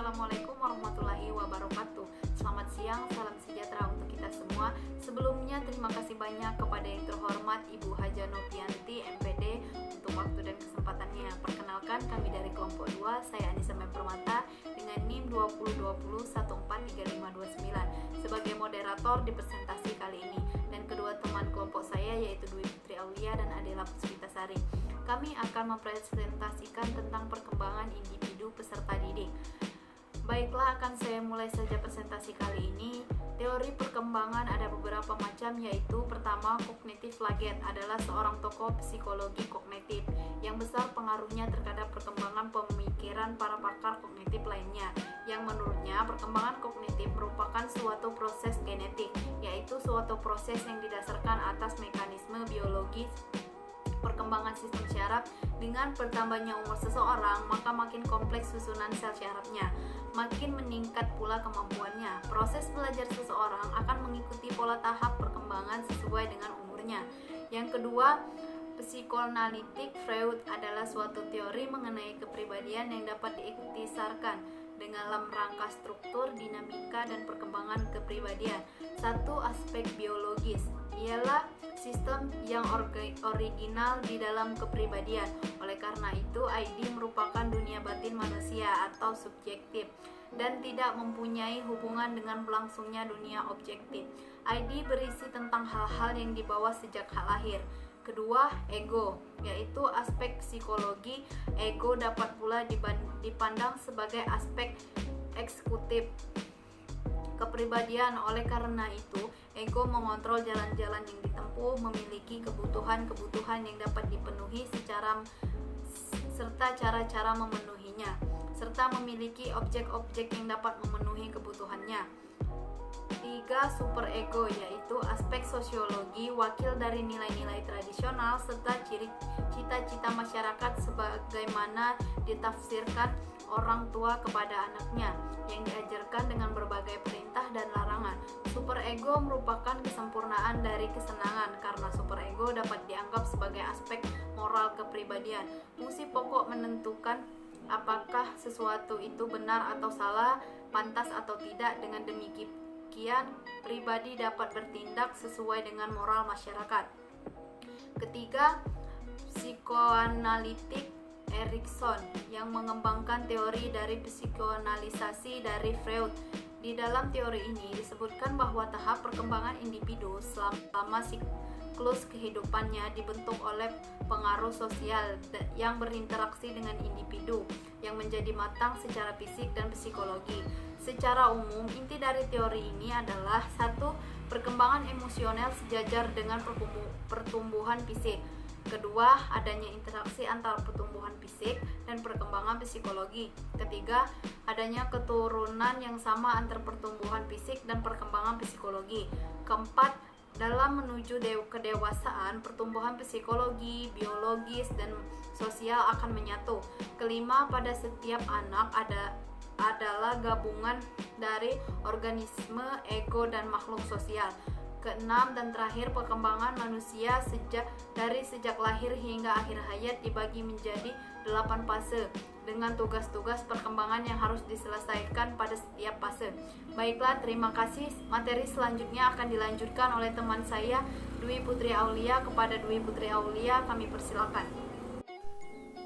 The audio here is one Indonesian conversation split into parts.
Assalamualaikum warahmatullahi wabarakatuh. Selamat siang, salam sejahtera untuk kita semua. Sebelumnya terima kasih banyak kepada yang terhormat Ibu Haja Novianti MPD untuk waktu dan kesempatannya. Perkenalkan, kami dari kelompok 2, saya Anissa Permata dengan NIM 2020143529 sebagai moderator di presentasi kali ini, dan kedua teman kelompok saya yaitu Dwi Putri Aulia dan Adela Puspitasari. Kami akan mempresentasikan tentang perkembangan individu peserta didik. Baiklah, akan saya mulai saja presentasi kali ini. Teori perkembangan ada beberapa macam, yaitu pertama, kognitif Laget adalah seorang tokoh psikologi kognitif yang besar pengaruhnya terhadap perkembangan pemikiran para pakar kognitif lainnya, yang menurutnya perkembangan kognitif merupakan suatu proses genetik, yaitu suatu proses yang didasarkan atas mekanisme biologis perkembangan sistem syaraf. Dengan bertambahnya umur seseorang, maka makin kompleks susunan sel syarafnya, makin meningkat pula kemampuannya. Proses belajar seseorang akan mengikuti pola tahap perkembangan sesuai dengan umurnya. Yang kedua, psikoanalitik Freud adalah suatu teori mengenai kepribadian yang dapat diiktisarkan dalam rangka struktur, dinamika, dan perkembangan kepribadian. Satu aspek biologis ialah sistem yang original di dalam kepribadian. Oleh karena itu, ID merupakan dunia batin manusia atau subjektif dan tidak mempunyai hubungan dengan berlangsungnya dunia objektif. ID berisi tentang hal-hal yang dibawa sejak lahir. Kedua, ego, yaitu aspek psikologi. Ego dapat pula dipandang sebagai aspek eksekutif kepribadian. Oleh karena itu, ego mengontrol jalan-jalan yang ditempuh, memiliki kebutuhan-kebutuhan yang dapat dipenuhi serta cara-cara memenuhinya, serta memiliki objek-objek yang dapat memenuhi kebutuhannya. 3. Superego, yaitu aspek sosiologi, wakil dari nilai-nilai tradisional serta cita-cita masyarakat sebagaimana ditafsirkan orang tua kepada anaknya, yang diajarkan dengan berbagai perintah dan larangan. Superego merupakan kesempurnaan dari kesenangan, karena superego dapat dianggap sebagai aspek moral kepribadian. Fungsi pokok menentukan apakah sesuatu itu benar atau salah, pantas atau tidak. Dengan demikian, pribadi dapat bertindak sesuai dengan moral masyarakat. Ketiga, psikoanalitik Erikson yang mengembangkan teori dari psikoanalisasi dari Freud. Di dalam teori ini disebutkan bahwa tahap perkembangan individu selama siklus kehidupannya dibentuk oleh pengaruh sosial yang berinteraksi dengan individu yang menjadi matang secara fisik dan psikologi. Secara umum, inti dari teori ini adalah satu, perkembangan emosional sejajar dengan pertumbuhan fisik. Kedua, adanya interaksi antara pertumbuhan fisik dan perkembangan psikologi. Ketiga, adanya keturunan yang sama antara pertumbuhan fisik dan perkembangan psikologi. Keempat, dalam menuju kedewasaan, pertumbuhan psikologi, biologis, dan sosial akan menyatu. Kelima, pada setiap anak adalah gabungan dari organisme, ego, dan makhluk sosial. Keenam dan terakhir, perkembangan manusia dari sejak lahir hingga akhir hayat dibagi menjadi 8 fase dengan tugas-tugas perkembangan yang harus diselesaikan pada setiap fase. Baiklah, terima kasih. Materi selanjutnya akan dilanjutkan oleh teman saya Dwi Putri Aulia. Kepada Dwi Putri Aulia kami persilakan.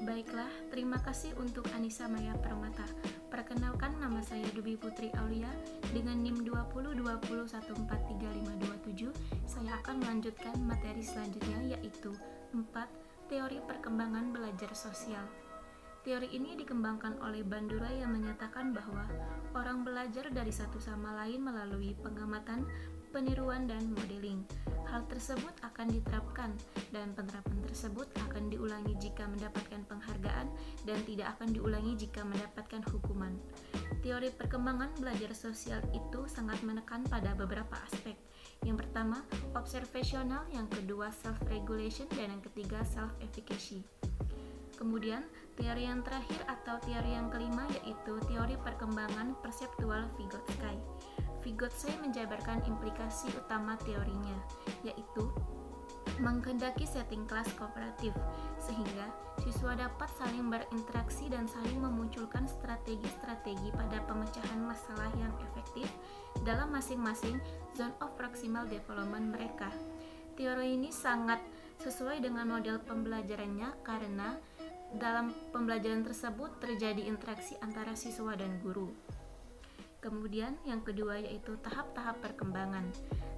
Baiklah, terima kasih untuk Anissa Maya Permata. Perkenalkan, nama saya Dwi Putri Aulia dengan NIM 2020143527. Saya akan melanjutkan materi selanjutnya, yaitu 4. Teori perkembangan belajar sosial. Teori ini dikembangkan oleh Bandura yang menyatakan bahwa orang belajar dari satu sama lain melalui pengamatan, peniruan, dan modeling. Hal tersebut akan diterapkan, dan penerapan tersebut akan diulangi jika mendapatkan penghargaan dan tidak akan diulangi jika mendapatkan hukuman. Teori perkembangan belajar sosial itu sangat menekan pada beberapa aspek. Yang pertama, observasional, yang kedua, self-regulation, dan yang ketiga, self-efficacy. Kemudian, teori yang terakhir atau teori yang kelima yaitu teori perkembangan perseptual Vygotsky. Vygotsky menjabarkan implikasi utama teorinya, yaitu menghendaki setting kelas kooperatif, sehingga siswa dapat saling berinteraksi dan saling memunculkan strategi-strategi pada pemecahan masalah yang efektif dalam masing-masing zone of proximal development mereka. Teori ini sangat sesuai dengan model pembelajarannya karena dalam pembelajaran tersebut terjadi interaksi antara siswa dan guru. Kemudian yang kedua yaitu tahap-tahap perkembangan.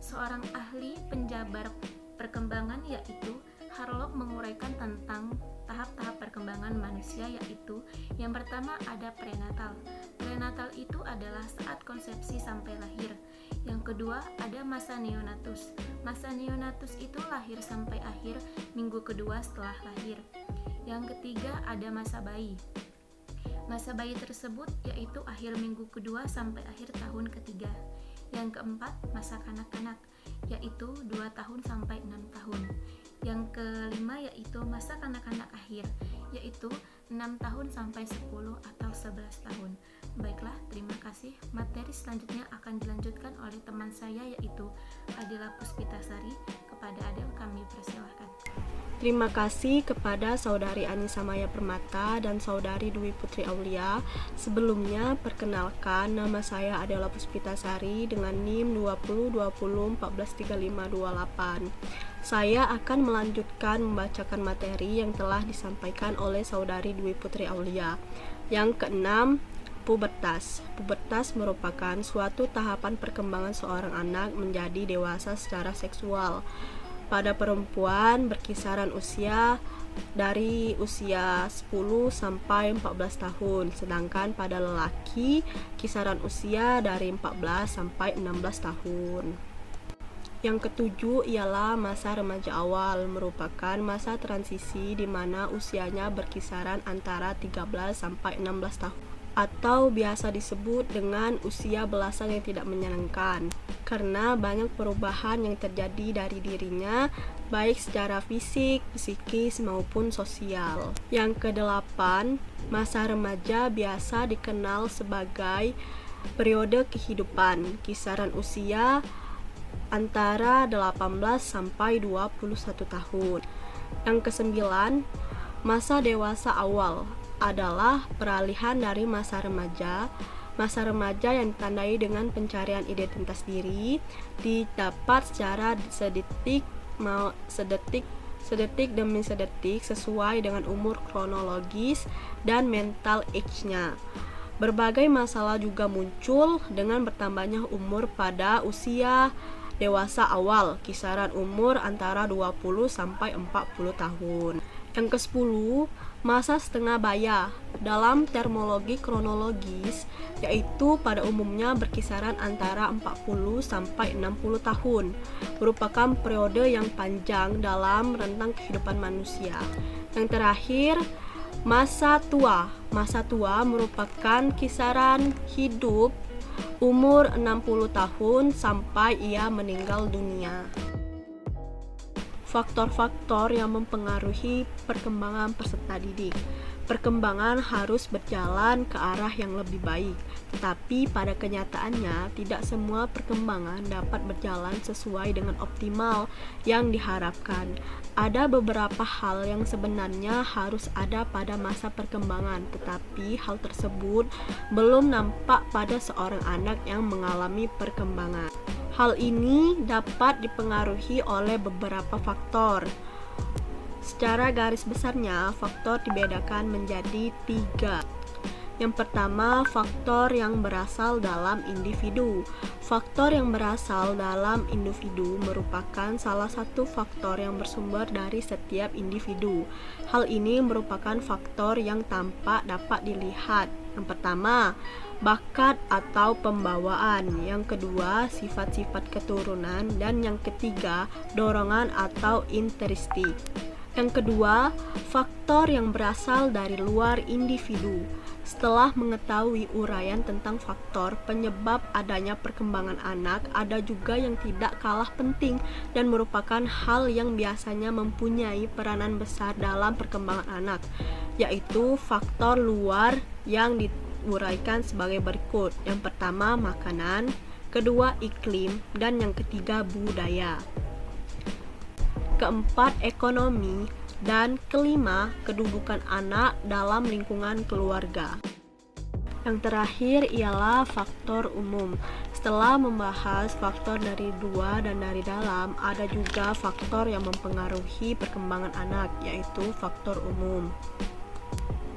Seorang ahli penjabar perkembangan yaitu Harlock menguraikan tentang tahap-tahap perkembangan manusia, yaitu yang pertama ada prenatal. Prenatal itu adalah saat konsepsi sampai lahir. Yang kedua ada masa neonatus. Masa neonatus itu lahir sampai akhir minggu kedua setelah lahir. Yang ketiga ada masa bayi. Masa bayi tersebut yaitu akhir minggu kedua sampai akhir tahun ketiga. Yang keempat masa kanak-kanak, yaitu 2 tahun sampai 6 tahun. Yang kelima yaitu masa kanak-kanak akhir, yaitu 6 tahun sampai 10 atau 11 tahun. Baiklah, terima kasih. Materi selanjutnya akan dilanjutkan oleh teman saya yaitu Adela Puspitasari. Kepada Adel kami persilahkan. Terima kasih kepada Saudari Anissa Maya Permata dan Saudari Dwi Putri Aulia. Sebelumnya, perkenalkan, nama saya Adela Puspitasari dengan NIM 2020143528. Saya akan melanjutkan membacakan materi yang telah disampaikan oleh Saudari Dwi Putri Aulia. Yang keenam, pubertas. Pubertas merupakan suatu tahapan perkembangan seorang anak menjadi dewasa secara seksual. Pada perempuan berkisaran usia dari usia 10 sampai 14 tahun, sedangkan pada lelaki kisaran usia dari 14 sampai 16 tahun. Yang ketujuh ialah masa remaja awal, merupakan masa transisi di mana usianya berkisaran antara 13 sampai 16 tahun, atau biasa disebut dengan usia belasan yang tidak menyenangkan karena banyak perubahan yang terjadi dari dirinya baik secara fisik, psikis maupun sosial. Yang kedelapan, masa remaja biasa dikenal sebagai periode kehidupan, kisaran usia antara 18 sampai 21 tahun. Yang kesembilan, masa dewasa awal adalah peralihan dari masa remaja yang ditandai dengan pencarian identitas diri, didapat secara sedetik demi sedetik sesuai dengan umur kronologis dan mental age-nya. Berbagai masalah juga muncul dengan bertambahnya umur pada usia dewasa awal, kisaran umur antara 20 sampai 40 tahun. Yang ke-10, masa setengah baya dalam terminologi kronologis, yaitu pada umumnya berkisaran antara 40 sampai 60 tahun, merupakan periode yang panjang dalam rentang kehidupan manusia. Yang terakhir, masa tua. Masa tua merupakan kisaran hidup umur 60 tahun sampai ia meninggal dunia. Faktor-faktor yang mempengaruhi perkembangan peserta didik. Perkembangan harus berjalan ke arah yang lebih baik, tetapi pada kenyataannya tidak semua perkembangan dapat berjalan sesuai dengan optimal yang diharapkan. Ada beberapa hal yang sebenarnya harus ada pada masa perkembangan, tetapi hal tersebut belum nampak pada seorang anak yang mengalami perkembangan. Hal ini dapat dipengaruhi oleh beberapa faktor. Secara garis besarnya, faktor dibedakan menjadi 3. Yang pertama, faktor yang berasal dalam individu. Faktor yang berasal dalam individu merupakan salah satu faktor yang bersumber dari setiap individu. Hal ini merupakan faktor yang tampak dapat dilihat. Yang pertama, bakat atau pembawaan. Yang kedua, sifat-sifat keturunan. Dan yang ketiga, dorongan atau intristik. Yang kedua, faktor yang berasal dari luar individu. Setelah mengetahui uraian tentang faktor penyebab adanya perkembangan anak, ada juga yang tidak kalah penting dan merupakan hal yang biasanya mempunyai peranan besar dalam perkembangan anak, yaitu faktor luar yang diuraikan sebagai berikut. Yang pertama, makanan, kedua iklim, dan yang ketiga budaya. keempat ekonomi, dan kelima kedudukan anak dalam lingkungan keluarga. Yang terakhir ialah faktor umum. Setelah membahas faktor dari luar dan dari dalam, ada juga faktor yang mempengaruhi perkembangan anak, yaitu faktor umum.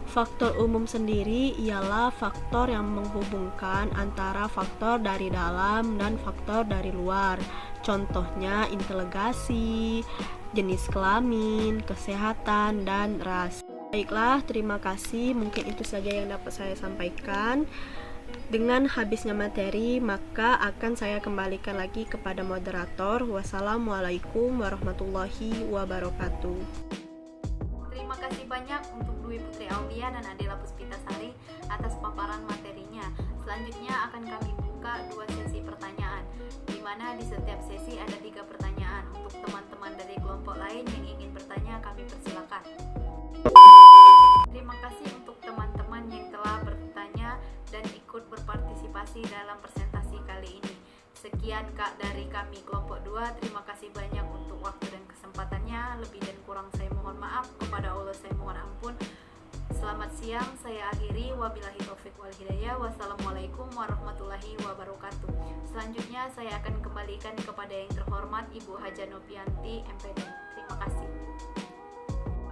Faktor umum sendiri ialah faktor yang menghubungkan antara faktor dari dalam dan faktor dari luar. Contohnya inteligasi, jenis kelamin, kesehatan, dan ras. Baiklah, terima kasih. Mungkin itu saja yang dapat saya sampaikan. Dengan habisnya materi, maka akan saya kembalikan lagi kepada moderator. Wassalamualaikum warahmatullahi wabarakatuh. Terima kasih banyak untuk Dwi Putri Aulia dan Adela Puspitasari atas paparan materinya. Selanjutnya akan kami buka 2 sesi pertanyaan, di mana di setiap sesi ada 3 pertanyaan. Untuk teman-teman dari kelompok lain yang ingin bertanya, kami persilakan. Terima kasih untuk teman-teman yang telah bertanya dan ikut berpartisipasi dalam presentasi kali ini. Sekian Kak dari kami kelompok 2. Terima kasih banyak untuk waktu dan kesempatannya. Lebih dan kurang saya mohon maaf. Kepada Allah saya mohon ampun. Selamat siang, saya akhiri. Wabillahi taufik wal hidayah. Wassalamualaikum warahmatullahi wabarakatuh. Selanjutnya saya akan kembalikan kepada yang terhormat Ibu Haja Novianti, MPD. Terima kasih.